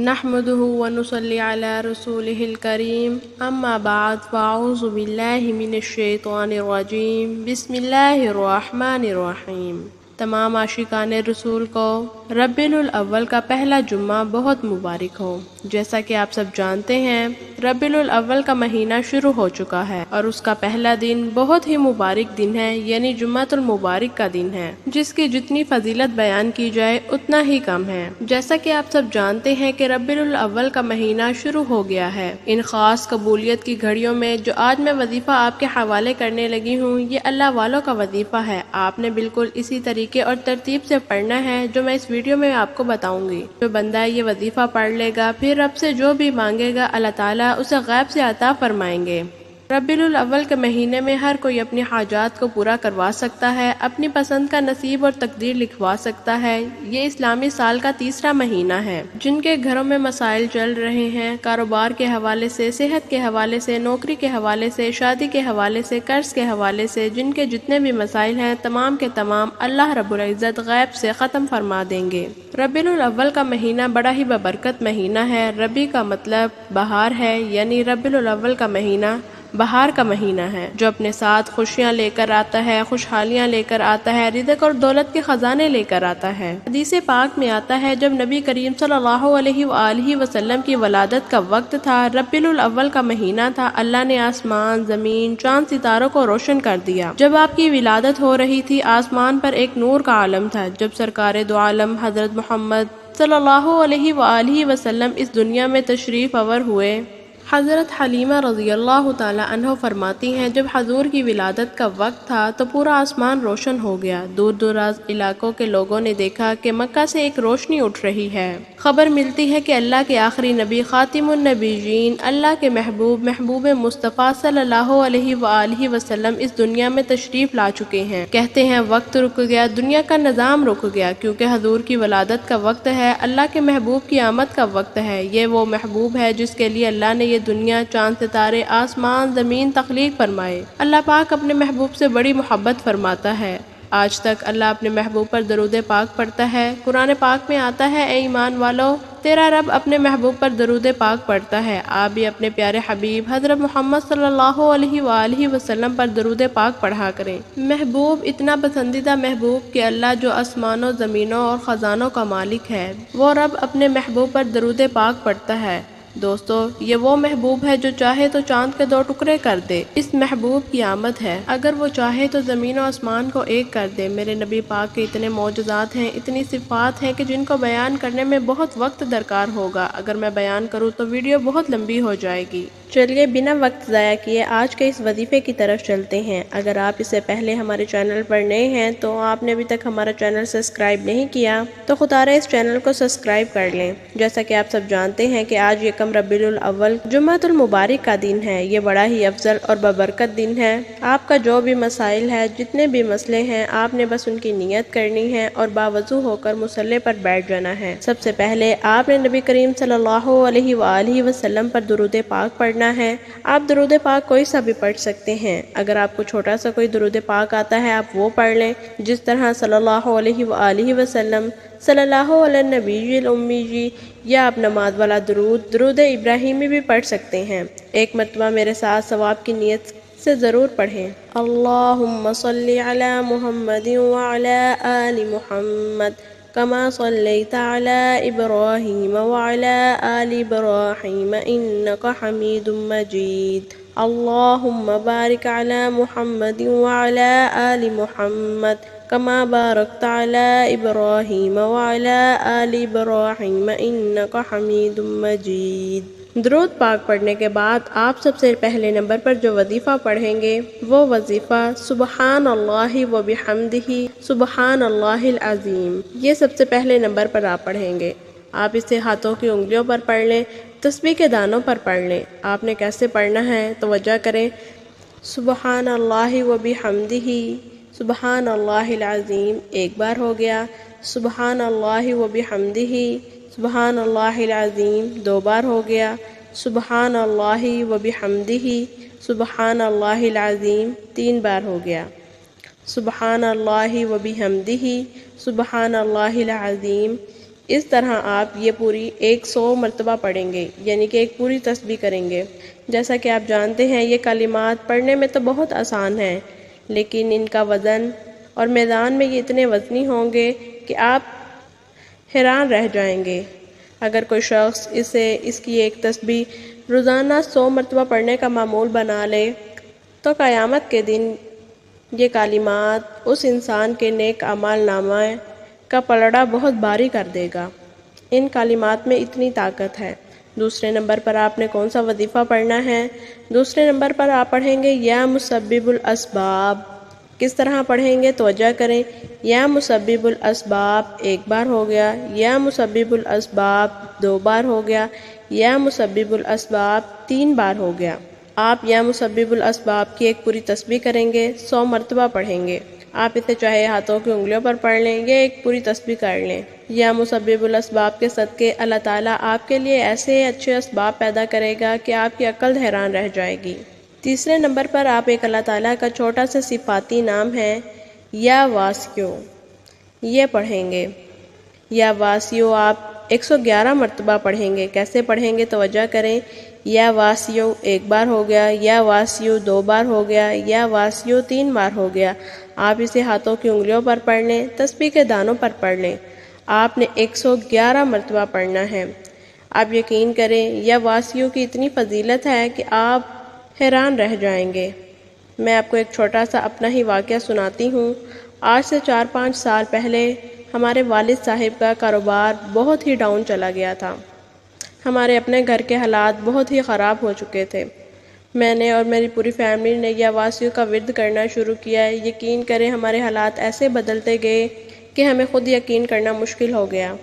نحمده ونصلي على رسوله الكريم اما بعد فاعوذ باللہ من الشیطان الرجیم بسم اللہ الرحمن الرحیم۔ تمام عاشقان رسول کو ربیع الاول کا پہلا جمعہ بہت مبارک ہو۔ جیسا کہ آپ سب جانتے ہیں ربیع الاول کا مہینہ شروع ہو چکا ہے اور اس کا پہلا دن بہت ہی مبارک دن ہے، یعنی جمعۃ المبارک کا دن ہے، جس کی جتنی فضیلت بیان کی جائے اتنا ہی کم ہے۔ جیسا کہ آپ سب جانتے ہیں کہ ربیع الاول کا مہینہ شروع ہو گیا ہے۔ ان خاص قبولیت کی گھڑیوں میں جو آج میں وظیفہ آپ کے حوالے کرنے لگی ہوں، یہ اللہ والوں کا وظیفہ ہے۔ آپ نے بالکل اسی طریقے اور ترتیب سے پڑھنا ہے جو میں اس ویڈیو میں آپ کو بتاؤں گی۔ جو بندہ یہ وظیفہ پڑھ لے گا پھر رب سے جو بھی مانگے گا اللہ تعالیٰ اسے غیب سے عطا فرمائیں گے۔ ربیع الاول کے مہینے میں ہر کوئی اپنی حاجات کو پورا کروا سکتا ہے، اپنی پسند کا نصیب اور تقدیر لکھوا سکتا ہے۔ یہ اسلامی سال کا تیسرا مہینہ ہے۔ جن کے گھروں میں مسائل چل رہے ہیں، کاروبار کے حوالے سے، صحت کے حوالے سے، نوکری کے حوالے سے، شادی کے حوالے سے، قرض کے حوالے سے، جن کے جتنے بھی مسائل ہیں تمام کے تمام اللہ رب العزت غیب سے ختم فرما دیں گے۔ ربیع الاول کا مہینہ بڑا ہی ببرکت مہینہ ہے۔ ربیع کا مطلب بہار ہے، یعنی ربیع الاول کا مہینہ بہار کا مہینہ ہے جو اپنے ساتھ خوشیاں لے کر آتا ہے، خوشحالیاں لے کر آتا ہے، رزق اور دولت کے خزانے لے کر آتا ہے۔ حدیث پاک میں آتا ہے جب نبی کریم صلی اللہ علیہ وآلہ وسلم کی ولادت کا وقت تھا، ربیع الاول کا مہینہ تھا، اللہ نے آسمان، زمین، چاند، ستاروں کو روشن کر دیا۔ جب آپ کی ولادت ہو رہی تھی آسمان پر ایک نور کا عالم تھا۔ جب سرکار دو عالم حضرت محمد صلی اللہ علیہ وآلہ وسلم اس دنیا میں تشریف آور ہوئے، حضرت حلیمہ رضی اللہ تعالی عنہ فرماتی ہیں جب حضور کی ولادت کا وقت تھا تو پورا آسمان روشن ہو گیا۔ دور دراز علاقوں کے لوگوں نے دیکھا کہ مکہ سے ایک روشنی اٹھ رہی ہے۔ خبر ملتی ہے کہ اللہ کے آخری نبی خاتم النبیین، اللہ کے محبوب مصطفیٰ صلی اللہ علیہ وآلہ وسلم اس دنیا میں تشریف لا چکے ہیں۔ کہتے ہیں وقت رک گیا، دنیا کا نظام رک گیا، کیونکہ حضور کی ولادت کا وقت ہے، اللہ کے محبوب کی آمد کا وقت ہے۔ یہ وہ محبوب ہے جس کے لیے اللہ نے یہ دنیا، چاند، ستارے، آسمان، زمین تخلیق فرمائے۔ اللہ پاک اپنے محبوب سے بڑی محبت فرماتا ہے۔ آج تک اللہ اپنے محبوب پر درود پاک پڑھتا ہے۔ قرآن پاک میں آتا ہے اے ایمان والو، تیرا رب اپنے محبوب پر درود پاک پڑھتا ہے، آپ بھی اپنے پیارے حبیب حضرت محمد صلی اللہ علیہ وآلہ وسلم پر درود پاک پڑھا کریں۔ محبوب اتنا پسندیدہ محبوب کہ اللہ جو آسمانوں، زمینوں اور خزانوں کا مالک ہے، وہ رب اپنے محبوب پر درود پاک پڑھتا ہے۔ دوستو، یہ وہ محبوب ہے جو چاہے تو چاند کے 2 ٹکڑے کر دے۔ اس محبوب کی آمد ہے، اگر وہ چاہے تو زمین و آسمان کو ایک کر دے۔ میرے نبی پاک کے اتنے معجزات ہیں، اتنی صفات ہیں کہ جن کو بیان کرنے میں بہت وقت درکار ہوگا۔ اگر میں بیان کروں تو ویڈیو بہت لمبی ہو جائے گی۔ چلیے بنا وقت ضائع کیے آج کے اس وظیفے کی طرف چلتے ہیں۔ اگر آپ اس سے پہلے ہمارے چینل پر نئے ہیں تو آپ نے ابھی تک ہمارا چینل سبسکرائب نہیں کیا تو خدا رے اس چینل کو سبسکرائب کر لیں۔ جیسا کہ آپ سب جانتے ہیں کہ آج یکم ربیع الاول جمعۃ المبارک کا دن ہے۔ یہ بڑا ہی افضل اور ببرکت دن ہے۔ آپ کا جو بھی مسائل ہے، جتنے بھی مسئلے ہیں، آپ نے بس ان کی نیت کرنی ہے اور باوضو ہو کر مصلی پر بیٹھ جانا ہے۔ سب سے پہلے آپ نے نبی کریم صلی اللہ علیہ وآلہ وسلم پر درود پاک پڑھنا ہے۔ آپ درود پاک کوئی سا بھی پڑھ سکتے ہیں۔ اگر آپ کو چھوٹا سا کوئی درود پاک آتا ہے آپ وہ پڑھ لیں، جس طرح صلی اللہ علیہ وآلہ وسلم، صلی اللہ علی النبی الامی جی، یا آپ نماز والا درود ابراہیمی بھی پڑھ سکتے ہیں۔ ایک مرتبہ میرے ساتھ ثواب کی نیت سے ضرور پڑھیں۔ اللہم صلی علی محمد وعلی آل محمد کما صلیت علی ابراہیم وعلی آل ابراہیم انک حمید مجید۔ اللہم بارک علی محمد وعلی آل محمد کما بارکت علی ابراہیم وعلی آل ابراہیم انک حمید مجید۔ درود پاک پڑھنے کے بعد آپ سب سے پہلے نمبر پر جو وظیفہ پڑھیں گے وہ وظیفہ سبحان اللہ و بحمدہ سبحان اللہ العظیم، یہ سب سے پہلے نمبر پر آپ پڑھیں گے۔ آپ اسے ہاتھوں کی انگلیوں پر پڑھ لیں، تسبیح کے دانوں پر پڑھ لیں۔ آپ نے کیسے پڑھنا ہے توجہ کریں۔ سبحان اللہ و بحمدہ سبحان اللہ العظیم ایک بار ہو گیا، سبحان اللہ و بحمدہ سبحان اللہ العظیم 2 بار ہو گیا، سبحان اللہ و بحمدہ سبحان اللہ العظیم 3 بار ہو گیا، سبحان اللہ و بحمدہ سبحان اللہ العظیم اس طرح آپ یہ پوری 100 مرتبہ پڑھیں گے، یعنی کہ ایک پوری تسبیح کریں گے۔ جیسا کہ آپ جانتے ہیں یہ کلمات پڑھنے میں تو بہت آسان ہیں، لیکن ان کا وزن اور میدان میں یہ اتنے وزنی ہوں گے کہ آپ حیران رہ جائیں گے۔ اگر کوئی شخص اس کی ایک تسبیح روزانہ 100 مرتبہ پڑھنے کا معمول بنا لے تو قیامت کے دن یہ کلمات اس انسان کے نیک اعمال نامہ کا پلڑا بہت بھاری کر دے گا۔ ان کلمات میں اتنی طاقت ہے۔ دوسرے نمبر پر آپ نے کون سا وظیفہ پڑھنا ہے؟ دوسرے نمبر پر آپ پڑھیں گے یا مسبب الاسباب۔ کس طرح پڑھیں گے؟ توجہ کریں۔ یا مسبب الاسباب 1 بار ہو گیا، یا مسبب الاسباب 2 بار ہو گیا، یا مسبب الاسباب 3 بار ہو گیا۔ آپ یا مسبب الاسباب کی ایک پوری تسبیح کریں گے، 100 مرتبہ پڑھیں گے۔ آپ اسے چاہے ہاتھوں کی انگلیوں پر پڑھ لیں یا ایک پوری تسبیح کر لیں۔ یا مسبب الاسباب کے صدقے اللہ تعالیٰ آپ کے لیے ایسے اچھے اسباب پیدا کرے گا کہ آپ کی عقل حیران رہ جائے گی۔ تیسرے نمبر پر آپ ایک اللہ تعالیٰ کا چھوٹا سا صفاتی نام ہے یا واسیو، یہ پڑھیں گے۔ یا واسیو آپ 111 مرتبہ پڑھیں گے۔ کیسے پڑھیں گے؟ توجہ کریں۔ یا واسیو 1 بار ہو گیا، یا واسیو 2 بار ہو گیا، یا واسیو 3 بار ہو گیا۔ آپ اسے ہاتھوں کی انگلیوں پر پڑھ لیں، تسبیح کے دانوں پر پڑھ لیں۔ آپ نے 111 مرتبہ پڑھنا ہے۔ آپ یقین کریں یا واسیو کی اتنی فضیلت ہے کہ آپ حیران رہ جائیں گے۔ میں آپ کو ایک چھوٹا سا اپنا ہی واقعہ سناتی ہوں۔ آج سے 4-5 سال پہلے ہمارے والد صاحب کا کاروبار بہت ہی ڈاؤن چلا گیا تھا۔ ہمارے اپنے گھر کے حالات بہت ہی خراب ہو چکے تھے۔ میں نے اور میری پوری فیملی نے یا واسیو کا ورد کرنا شروع کیا۔ یقین کریں ہمارے حالات ایسے بدلتے گئے کہ ہمیں خود یقین کرنا مشکل ہو گیا۔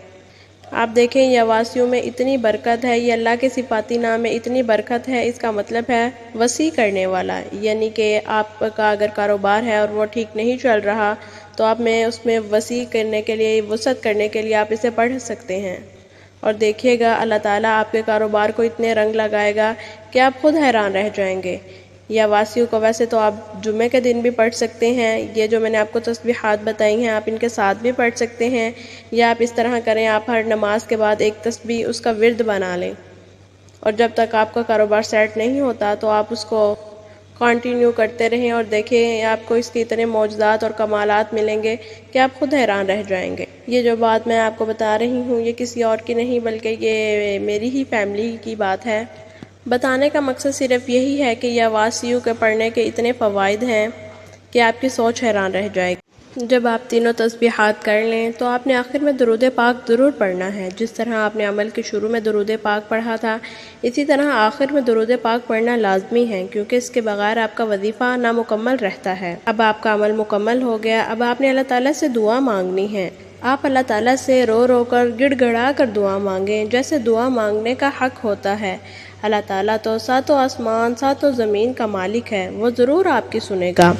آپ دیکھیں یا واسیو میں اتنی برکت ہے، یہ اللہ کے صفاتی نام میں اتنی برکت ہے، اس کا مطلب ہے وسیع کرنے والا، یعنی کہ آپ کا اگر کاروبار ہے اور وہ ٹھیک نہیں چل رہا تو آپ میں اس میں وسیع کرنے کے لیے، وسعت کرنے کے لیے آپ اسے پڑھ سکتے ہیں، اور دیکھیے گا اللہ تعالیٰ آپ کے کاروبار کو اتنے رنگ لگائے گا کہ آپ خود حیران رہ جائیں گے۔ یا واسیو کو ویسے تو آپ جمعے کے دن بھی پڑھ سکتے ہیں، یہ جو میں نے آپ کو تسبیحات بتائی ہیں آپ ان کے ساتھ بھی پڑھ سکتے ہیں، یا آپ اس طرح کریں آپ ہر نماز کے بعد ایک تسبیح اس کا ورد بنا لیں، اور جب تک آپ کا کاروبار سیٹ نہیں ہوتا تو آپ اس کو کنٹینیو کرتے رہیں، اور دیکھیں آپ کو اس کے اتنے معجزات اور کمالات ملیں گے کہ آپ خود حیران رہ جائیں گے۔ یہ جو بات میں آپ کو بتا رہی ہوں یہ کسی اور کی نہیں بلکہ یہ میری ہی فیملی کی بات ہے۔ بتانے کا مقصد صرف یہی ہے کہ یا واسیو کے پڑھنے کے اتنے فوائد ہیں کہ آپ کی سوچ حیران رہ جائے گی۔ جب آپ تینوں تسبیحات کر لیں تو آپ نے آخر میں درود پاک ضرور پڑھنا ہے۔ جس طرح آپ نے عمل کے شروع میں درود پاک پڑھا تھا، اسی طرح آخر میں درود پاک پڑھنا لازمی ہے، کیونکہ اس کے بغیر آپ کا وظیفہ نامکمل رہتا ہے۔ اب آپ کا عمل مکمل ہو گیا، اب آپ نے اللہ تعالیٰ سے دعا مانگنی ہے۔ آپ اللہ تعالیٰ سے رو رو کر، گڑ گڑا کر دعا مانگیں، جیسے دعا مانگنے کا حق ہوتا ہے۔ اللہ تعالیٰ تو 7 آسمان 7 زمین کا مالک ہے، وہ ضرور آپ کی سنے گا۔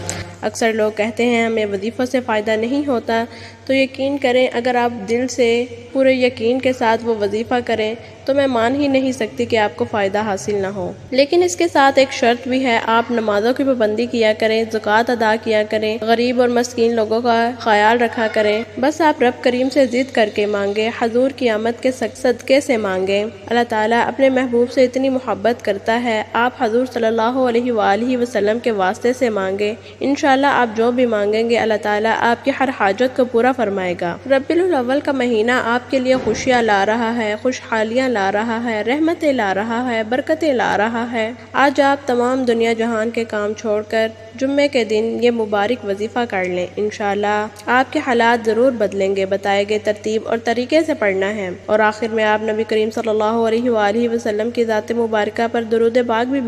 اکثر لوگ کہتے ہیں ہمیں وظیفہ سے فائدہ نہیں ہوتا، تو یقین کریں اگر آپ دل سے پورے یقین کے ساتھ وہ وظیفہ کریں تو میں مان ہی نہیں سکتی کہ آپ کو فائدہ حاصل نہ ہو۔ لیکن اس کے ساتھ ایک شرط بھی ہے، آپ نمازوں کی پابندی کیا کریں، زکوٰۃ ادا کیا کریں، غریب اور مسکین لوگوں کا خیال رکھا کریں۔ بس آپ رب کریم سے ضد کر کے مانگیں، حضور کی آمد کے صدقے سے مانگیں۔ اللہ تعالیٰ اپنے محبوب سے اتنی محبت کرتا ہے، آپ حضور صلی اللہ علیہ وآلہ وسلم کے واسطے سے مانگیں، انشاءاللہ آپ جو بھی مانگیں گے اللہ تعالیٰ آپ کی ہر حاجت کو پورا فرمائے گا۔ ربیع الاول کا مہینہ آپ کے لیے خوشیاں لا رہا ہے، خوشحالیاں لا رہا ہے، رحمتیں لا رہا ہے، برکتیں لا رہا ہے۔ آج آپ تمام دنیا جہان کے کام چھوڑ کر جمعے کے دن یہ مبارک وظیفہ کر لیں، انشاءاللہ آپ کے حالات ضرور بدلیں گے۔ بتائے گئے ترتیب اور طریقے سے پڑھنا ہے، اور آخر میں آپ نبی کریم صلی اللہ علیہ وآلہ وسلم کی ذات مبارکہ پر درود پاک بھی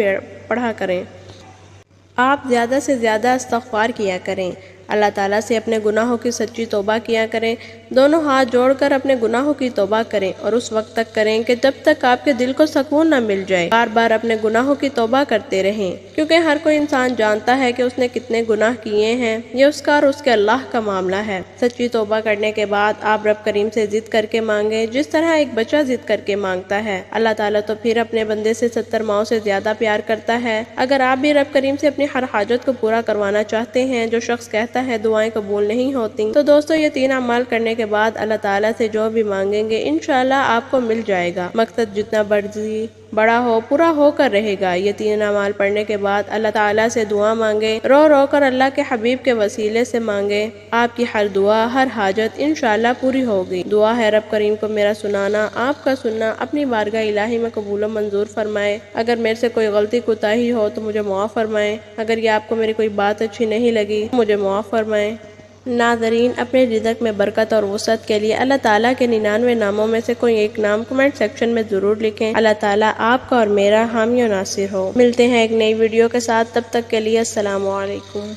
پڑھا کریں۔ آپ زیادہ سے زیادہ استغفار کیا کریں، اللہ تعالیٰ سے اپنے گناہوں کی سچی توبہ کیا کریں، دونوں ہاتھ جوڑ کر اپنے گناہوں کی توبہ کریں، اور اس وقت تک کریں کہ جب تک آپ کے دل کو سکون نہ مل جائے۔ بار بار اپنے گناہوں کی توبہ کرتے رہیں، کیونکہ ہر کوئی انسان جانتا ہے کہ اس نے کتنے گناہ کیے ہیں، یہ اس کا اور اس کے اللہ کا معاملہ ہے۔ سچی توبہ کرنے کے بعد آپ رب کریم سے ضد کر کے مانگیں، جس طرح ایک بچہ ضد کر کے مانگتا ہے۔ اللہ تعالیٰ تو پھر اپنے بندے سے 70 ماؤں سے زیادہ پیار کرتا ہے۔ اگر آپ بھی رب کریم سے اپنی ہر حاجت کو پورا کروانا چاہتے ہیں، جو شخص کہتا رہتا ہے دعائیں قبول نہیں ہوتی۔ تو دوستو یہ 3 اعمال کرنے کے بعد اللہ تعالیٰ سے جو بھی مانگیں گے انشاءاللہ آپ کو مل جائے گا۔ مقصد جتنا بڑا ہو پورا ہو کر رہے گا۔ یہ 3 اعمال پڑھنے کے بعد اللہ تعالیٰ سے دعا مانگے، رو رو کر اللہ کے حبیب کے وسیلے سے مانگے، آپ کی ہر دعا ہر حاجت انشاءاللہ پوری ہوگی۔ دعا ہے رب کریم کو میرا سنانا، آپ کا سننا اپنی بارگاہ الہی میں قبول و منظور فرمائے۔ اگر میرے سے کوئی غلطی کوتاہی ہو تو مجھے معاف فرمائے، اگر یہ آپ کو میری کوئی بات اچھی نہیں لگی مجھے معاف فرمائے۔ ناظرین اپنے رزق میں برکت اور وسعت کے لیے اللہ تعالیٰ کے 99 ناموں میں سے کوئی ایک نام کمنٹ سیکشن میں ضرور لکھیں۔ اللہ تعالیٰ آپ کا اور میرا حامی و ناصر ہو۔ ملتے ہیں ایک نئی ویڈیو کے ساتھ، تب تک کے لیے السلام علیکم۔